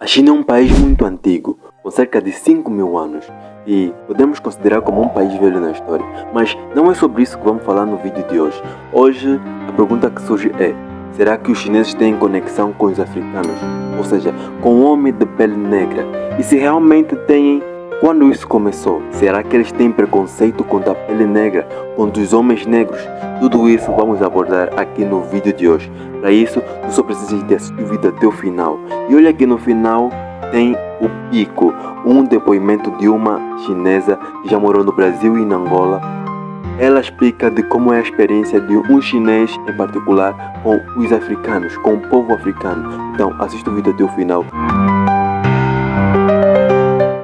A China é um país muito antigo, com cerca de 5.000 anos, e podemos considerar como um país velho na história. Mas não é sobre isso que vamos falar no vídeo de hoje. Hoje, a pergunta que surge é: será que os chineses têm conexão com os africanos? Ou seja, com o homem de pele negra? E se realmente têm, quando isso começou? Será que eles têm preconceito contra a pele negra, contra os homens negros? Tudo isso vamos abordar aqui no vídeo de hoje. Para isso, tu só precisas de assistir o vídeo até o final. E olha que no final tem o pico, um depoimento de uma chinesa que já morou no Brasil e na Angola. Ela explica de como é a experiência de um chinês em particular com os africanos, com o povo africano. Então assista o vídeo até o final.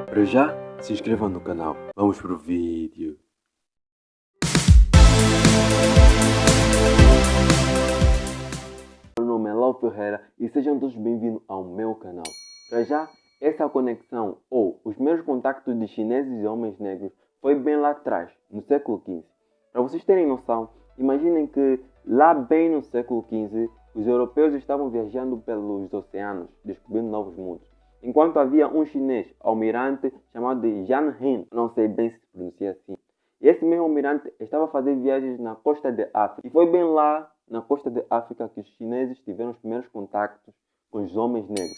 Para já, se inscreva no canal. Vamos pro vídeo. Meu nome é Lau Ferreira e sejam todos bem-vindos ao meu canal. Para já, essa conexão ou os meus contactos de chineses e homens negros foi bem lá atrás, no século XV. Para vocês terem noção, imaginem que lá bem no século XV, os europeus estavam viajando pelos oceanos, descobrindo novos mundos. Enquanto havia um chinês, almirante, chamado de Zhang He, não sei bem se pronuncia assim. E esse mesmo almirante estava a fazer viagens na costa de África. E foi bem lá, na costa de África, que os chineses tiveram os primeiros contactos com os homens negros.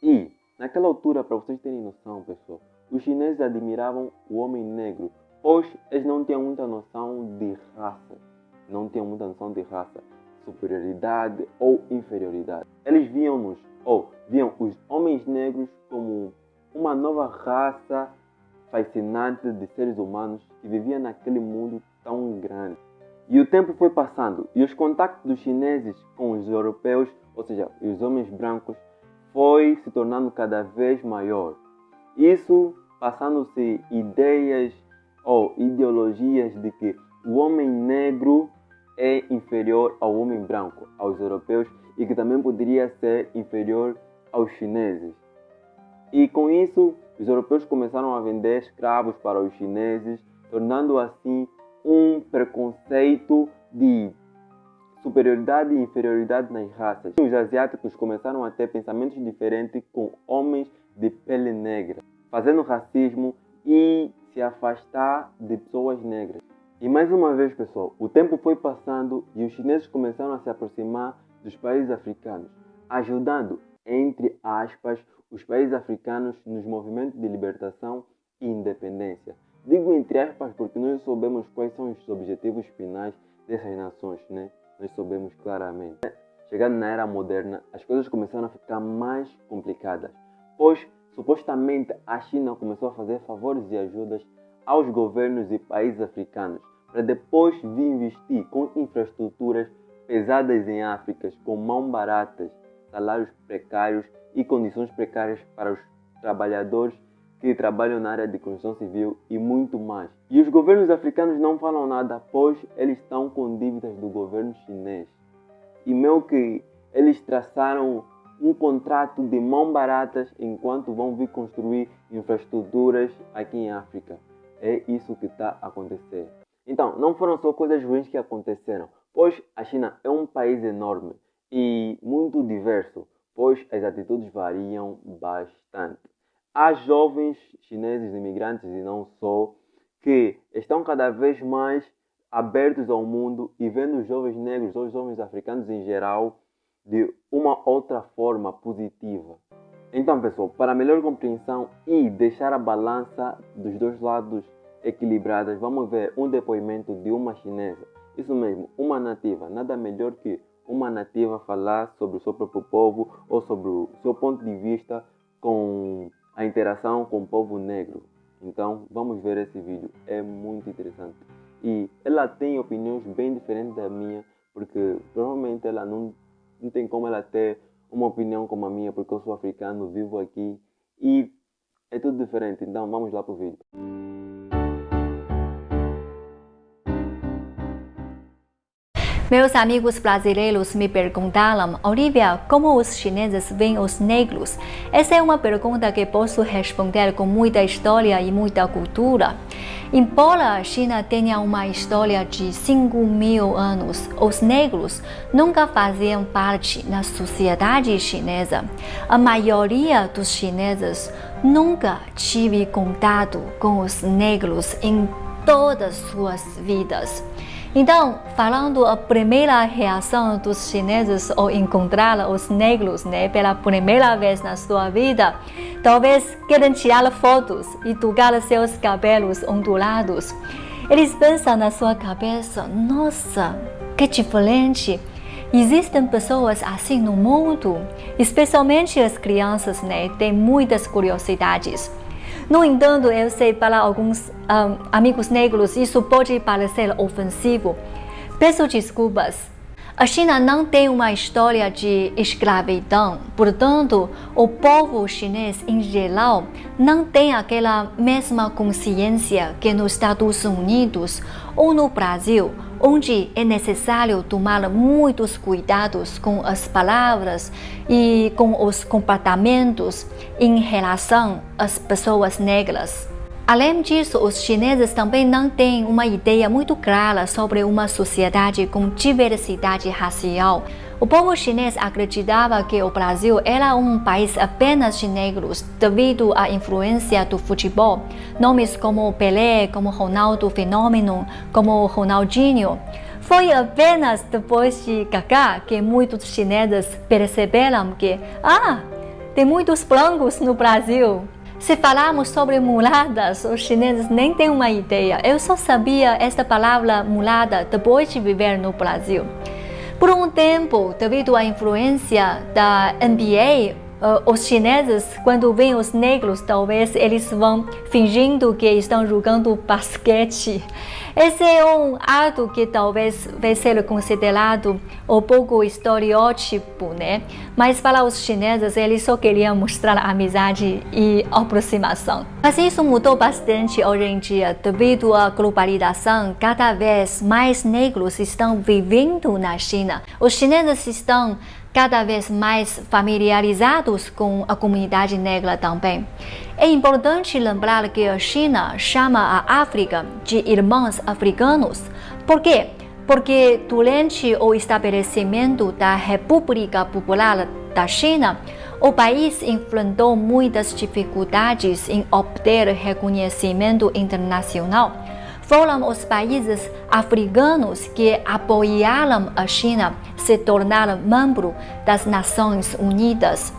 E, naquela altura, para vocês terem noção, pessoal, os chineses admiravam o homem negro, pois eles não tinham muita noção de raça. Não tinham muita noção de raça, superioridade ou inferioridade. Eles viam-nos, ou viam os homens negros como uma nova raça fascinante de seres humanos que vivia naquele mundo tão grande. E o tempo foi passando e os contactos dos chineses com os europeus, ou seja, os homens brancos, foi se tornando cada vez maior. Isso passando-se ideias ou ideologias de que o homem negro é inferior ao homem branco, aos europeus, e que também poderia ser inferior aos chineses. E com isso, os europeus começaram a vender escravos para os chineses, tornando assim um preconceito de superioridade e inferioridade nas raças. Os asiáticos começaram a ter pensamentos diferentes com homens de pele negra, fazendo racismo e se afastar de pessoas negras. E mais uma vez, pessoal, o tempo foi passando e os chineses começaram a se aproximar dos países africanos, ajudando, entre aspas, os países africanos nos movimentos de libertação e independência. Digo entre aspas porque nós sabemos quais são os objetivos finais dessas nações, né? Nós sabemos claramente. Chegando na era moderna, as coisas começaram a ficar mais complicadas, pois supostamente a China começou a fazer favores e ajudas aos governos e países africanos, para depois vir investir com infraestruturas pesadas em África, com mão baratas, salários precários e condições precárias para os trabalhadores que trabalham na área de construção civil e muito mais. E os governos africanos não falam nada, pois eles estão com dívidas do governo chinês. E meio que eles traçaram um contrato de mão baratas enquanto vão vir construir infraestruturas aqui em África. É isso que está a acontecer. Então, não foram só coisas ruins que aconteceram, pois a China é um país enorme e muito diverso, pois as atitudes variam bastante. Há jovens chineses imigrantes e não só, que estão cada vez mais abertos ao mundo e vendo os jovens negros ou os jovens africanos em geral de uma outra forma positiva. Então, pessoal, para melhor compreensão e deixar a balança dos dois lados equilibradas, vamos ver um depoimento de uma chinesa. Isso mesmo, uma nativa. Nada melhor que uma nativa falar sobre o seu próprio povo ou sobre o seu ponto de vista com a interação com o povo negro. Então, vamos ver esse vídeo. É muito interessante. E ela tem opiniões bem diferentes da minha, porque provavelmente ela não tem como ela ter uma opinião como a minha, porque eu sou africano, vivo aqui e é tudo diferente. Então, vamos lá para o vídeo. Meus amigos brasileiros me perguntaram, Olivia, como os chineses veem os negros? Essa é uma pergunta que posso responder com muita história e muita cultura. Embora a China tenha uma história de 5.000 anos, os negros nunca faziam parte da sociedade chinesa. A maioria dos chineses nunca tive contato com os negros em todas suas vidas. Então, falando a primeira reação dos chineses ao encontrar os negros, pela primeira vez na sua vida, talvez queiram tirar fotos e tocar seus cabelos ondulados. Eles pensam na sua cabeça, nossa, que diferente! Existem pessoas assim no mundo, especialmente as crianças, têm muitas curiosidades. No entanto, eu sei para alguns amigos negros isso pode parecer ofensivo. Peço desculpas. A China não tem uma história de escravidão, portanto, o povo chinês em geral não tem aquela mesma consciência que nos Estados Unidos ou no Brasil, onde é necessário tomar muitos cuidados com as palavras e com os comportamentos em relação às pessoas negras. Além disso, os chineses também não têm uma ideia muito clara sobre uma sociedade com diversidade racial. O povo chinês acreditava que o Brasil era um país apenas de negros devido à influência do futebol. Nomes como Pelé, como Ronaldo Fenômeno, como Ronaldinho. Foi apenas depois de Kaká que muitos chineses perceberam que, tem muitos brancos no Brasil. Se falarmos sobre mulatas, os chineses nem têm uma ideia. Eu só sabia esta palavra mulata depois de viver no Brasil. Por um tempo, devido à influência da NBA, os chineses, quando veem os negros, talvez eles vão fingindo que estão jogando basquete. Esse é um ato que talvez vai ser considerado um pouco estereótipo, Mas para os chineses, eles só queriam mostrar amizade e aproximação. Mas isso mudou bastante hoje em dia, devido à globalização. Cada vez mais negros estão vivendo na China. Os chineses estão cada vez mais familiarizados com a comunidade negra também. É importante lembrar que a China chama a África de irmãos africanos. Por quê? Porque durante o estabelecimento da República Popular da China, o país enfrentou muitas dificuldades em obter reconhecimento internacional. Foram os países africanos que apoiaram a China se tornar membro das Nações Unidas.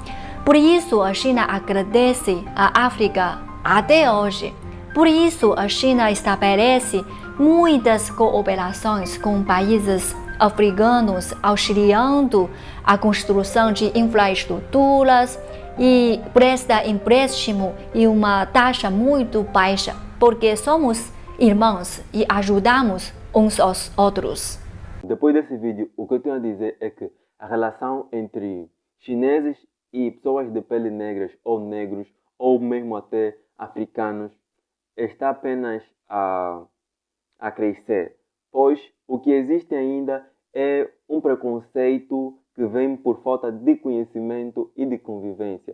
Por isso, a China agradece a África até hoje. Por isso, a China estabelece muitas cooperações com países africanos, auxiliando a construção de infraestruturas e presta empréstimo em uma taxa muito baixa, porque somos irmãos e ajudamos uns aos outros. Depois desse vídeo, o que eu tenho a dizer é que a relação entre chineses e pessoas de pele negras ou negros, ou mesmo até africanos, está apenas a crescer, pois o que existe ainda é um preconceito que vem por falta de conhecimento e de convivência.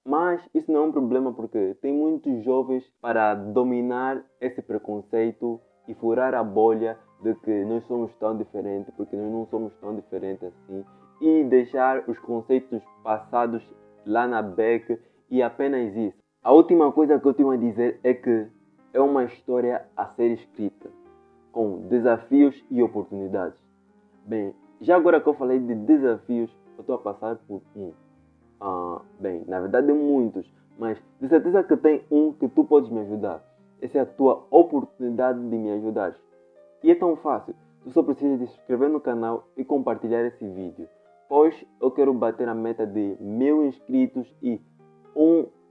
Mas isso não é um problema porque tem muitos jovens para dominar esse preconceito e furar a bolha de que nós somos tão diferentes, porque nós não somos tão diferentes assim, e deixar os conceitos passados lá na beca e apenas isso. A última coisa que eu tenho a dizer é que é uma história a ser escrita, com desafios e oportunidades. Bem, já agora que eu falei de desafios, eu estou a passar por um. Bem, na verdade muitos, mas de certeza que tem um que tu podes me ajudar. Essa é a tua oportunidade de me ajudar. E é tão fácil, tu só precisa de se inscrever no canal e compartilhar esse vídeo, pois eu quero bater a meta de 1000 inscritos e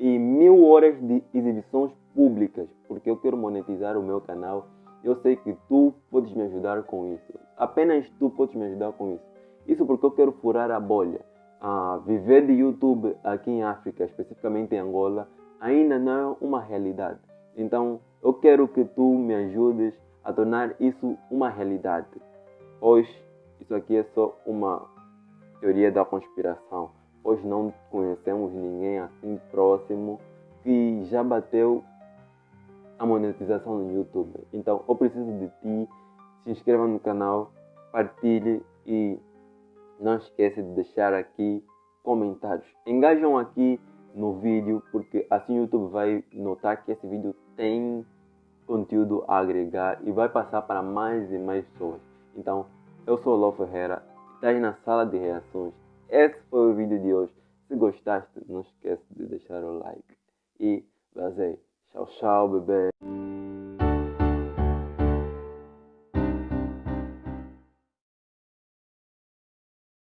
1000 horas de exibições públicas, porque eu quero monetizar o meu canal. Eu sei que tu podes me ajudar com isso, apenas tu podes me ajudar com isso. Isso porque eu quero furar a bolha. Viver de YouTube aqui em África, especificamente em Angola, ainda não é uma realidade. Então, eu quero que tu me ajudes a tornar isso uma realidade, pois isso aqui é só uma teoria da conspiração, pois não conhecemos ninguém assim próximo que já bateu a monetização no YouTube. Então eu preciso de ti, se inscreva no canal, partilhe e não esqueça de deixar aqui comentários. Engajam aqui no vídeo, porque assim o YouTube vai notar que esse vídeo tem conteúdo a agregar e vai passar para mais e mais pessoas. Então, eu sou o Ló Ferreira, estás na sala de reações. Esse foi o vídeo de hoje. Se gostaste, não esqueça de deixar o like. E vazei. Tchau, tchau, bebê.